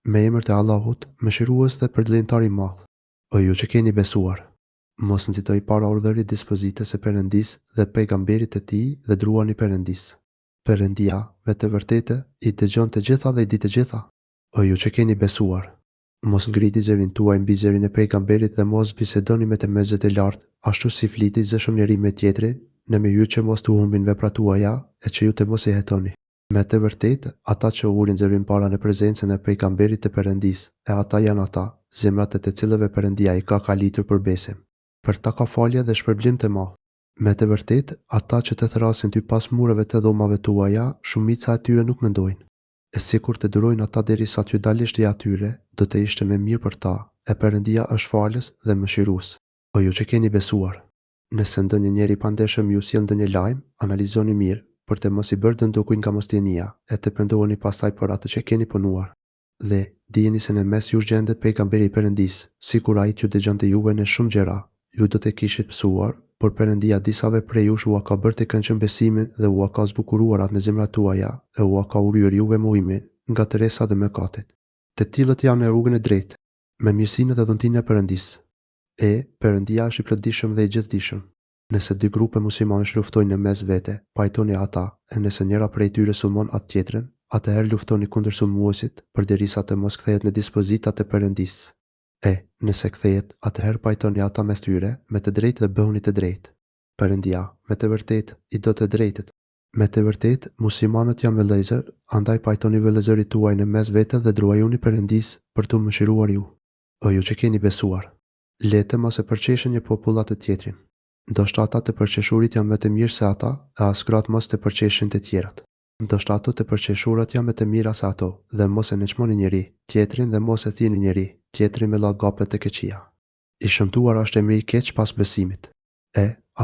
Me emër të Allahut, mëshirues dhe përdëlimtar i madh. O ju që keni besuar, mos nxitoj para urdhërit dispozitës së Perëndisë dhe pejgamberit të tij dhe druani Perëndisë. Perëndia, me të vërtetë, i dëgjon të gjitha dhe i di të gjitha. O ju që keni besuar, mos ngrini zërin tuaj mbi zërin e pejgamberit dhe mos bisedoni me të mezet e lartë, ashtu si fliti zëshëm njeri me tjetrin, në mënyrë që mos të humbin veprat tuaja e që ju të mos i hetoni. Me të vërtetë, ata që ulin zërin para në prezencën e pejgamberit të Perëndisë, e ata janë ata, zemrat e të cilëve Perëndia i ka kalitur për besim. Për ta ka falje dhe shpërblim të madh. Me të vërtetë, ata që të thrasin ty pas mureve të dhomave tuaja, shumica e tyre nuk mendojnë. E sikur të durojnë ata derisa t'ju dalësh ti atyre, do të ishte më mirë për ta, e Perëndia është falës dhe mëshirues. O ju që keni besuar, nëse ndonjë njeri pandeshëm ju sjell ndonjë lajm, analizoni mirë, për të mos i bërë dëm kujt nga mosjenia, e të pendoheni pastaj për atë që keni punuar. Dhe dijeni se në mes jush gjendet pejgamberi i Perëndisë, sikur ai t'ju dëgjonte juve në shumë gjëra, ju do të kishit mësuar, por Perëndia disave prej jush ua ka bërë të këndshëm besimin dhe ua ka zbukuruar atë në zemrat tuaja, e ua ka urryer juve mohimin nga tëresa dhe mëkatet. Të tillët janë në rrugën e drejtë, me mirësinë dhe dhuntinë e Perëndisë. Perëndia është i plotëdijshëm dhe i gjithdijshëm. Nëse dy grupe muslimanësh luftojnë në mes vete, pajtoni ata, e nëse njëra prej tyre sulmon atë tjetrën, atëherë luftoni kundër sulmuesit, përderisa të mos kthehet në dispozitat e Perëndisë. Nëse kthehet, atëherë pajtoni ata mes tyre me të drejtë dhe bëhuni të drejtë. Perëndia, me të vërtetë, i do të drejtët. Me të vërtetë, muslimanët janë vëllezër, andaj pajtoni vëllezërit tuaj në mes vete dhe druajuni Perëndisë për t'u mëshiruar ju. O ju që keni besuar, le mos e përqeshin një popullat të tjetrin. Ndoshta ata të përqeshurit janë më të mirë se ata, e as gratë mos të përqeshin të tjerat. Ndoshta ato të përqeshurat janë më të mira se ato, dhe mos e nënçmoni njeri tjetrin dhe mos e thini njeri tjetrin me llagape të këqija. I shëmtuar është emri i keq pas besimit.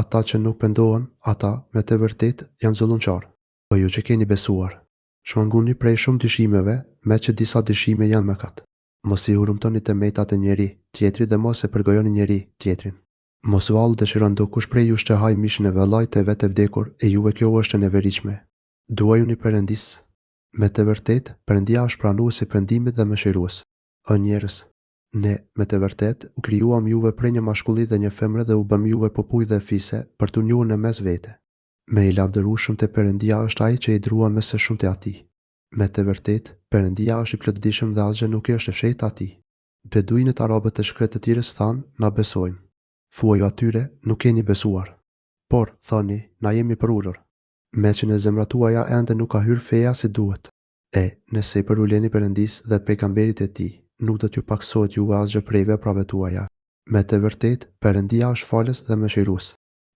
Ata që nuk pendohen, ata me të vërtetë janë zullumçar. O ju që keni besuar, shmanguni prej shumë dyshimeve, me që disa dyshime janë mëkat. Mos i hurumtoni të metat e njeri tjetrit dhe mos e përgojoni njeri tjetrin. Mos vallë dëshiron dokush prej jush të haj mishin e vëllait të vetë vdekur, e juve kjo është e neveritshme. Duajuni Perëndisë. Me të vërtetë, Perëndia është pranues i pendimit dhe mëshirues. O njerëz, ne, me të vërtetë, u krijuam juve prej një mashkulli dhe një femre dhe u bëm juve popull dhe fise për t'u njohur në mes vete. Me i lavdërueshëm te Perëndia është ai që i druan me së shumti atij. Me të vërtetë, Perëndia është i plotëdijshëm dhe asgjë nuk i është e fshehtë atij. Beduinët arabët të shkretë të tjerës thanë, na besojmë. Thuaju atyre, nuk keni besuar. Por, thoni, na jemi për urër. Me që në zemrat tuaja ende nuk ka hyrë feja si duhet. Nëse i përuleni Perëndisë dhe pejgamberit e tij, nuk do t'ju paksohet juve asgjë prej veprave tuaja. Me të vërtetë, Perëndia është falës dhe mëshirues.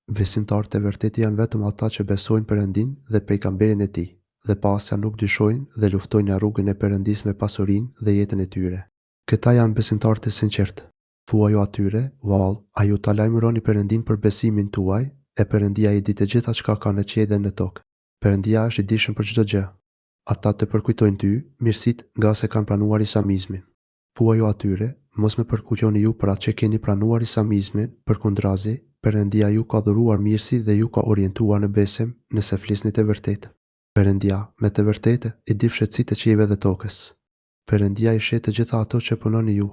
Besimtarët të vërtetë janë vetëm ata që besojnë Perëndin dhe pejgamberin e tij, dhe pasja nuk dyshojnë dhe luftojnë në rrugën e Perëndisë me pasurinë dhe jetën e tyre. Këta janë besimtarët e sinqertë. Thuaju atyre, vallë, a ju ta lajmëroni Perëndin për besimin tuaj, e Perëndia i di të gjitha çka ka në qiell dhe në tokë. Perëndia është i dijshëm për çdo gjë. Ata të përkujtojnë ty mirësitë nga se kanë pranuar islamizmin. Thuaju atyre, mos më përkuqjoni ju për atë që keni pranuar islamizmin, përkundrazi, Perëndia ju ka dhuruar mirësi dhe ju ka orientuar në besim, nëse flisni të vërtetë. Perëndia, me të vërtetë, i di fshëtësitë e qiellit dhe tokës. Perëndia i sheh të gjitha ato që punoni ju.